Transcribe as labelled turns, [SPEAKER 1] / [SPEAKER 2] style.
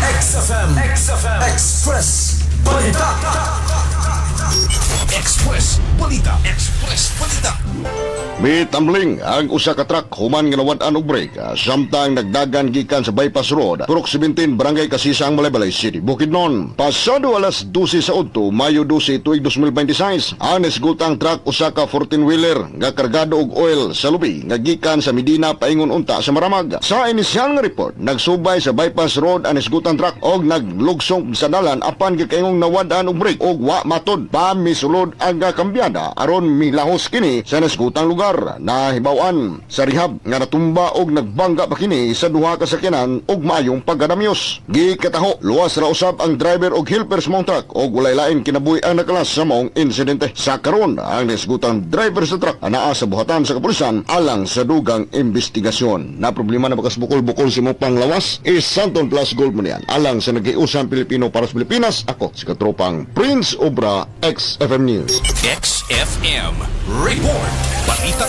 [SPEAKER 1] XFM Express Balita.
[SPEAKER 2] May tambling ang usa ka truck human nga nawad-an og brake samtang nagdagan gikan sa bypass road turok 17 barangay Kasisang Malaybalay City, Bukidnon. Pasado alas 12 sa udto Mayo 12 tuig 2026 ang nasgutang truck usa ka 14-wheeler nga kargado og oil sa lubi nga gikan sa Medina paingon unta sa Maramag. Sa inisyal nga report nagsubay sa bypass road ang nasgutang truck og naglugsong sa dalan apan gikaingong nawad-an og brake og wa matod pa misulod ang kambyada aron milahos kini sa nasgutang lugar. Nahibawan sa rehab nga natumba og nagbangga pa kini sa duha ka sakyanan og maayong paggadamyos. Gikataho luwas ra usab ang driver og helper sa mong truck og walay lain kinabuhi ang nakalas sa mong insidente. Sa karon ang nasgutang driver sa truck anaa sa buhatan sa kapulisan alang sa dugang investigasyon. Na problema na bakas bukol-bukol si mong panglawas is Santon Plus Gold mo niyan. Alang sa nag-iusang Pilipino para sa Pilipinas, ako si katropang Prince Obra, XFM News.
[SPEAKER 3] XFM Report. Balita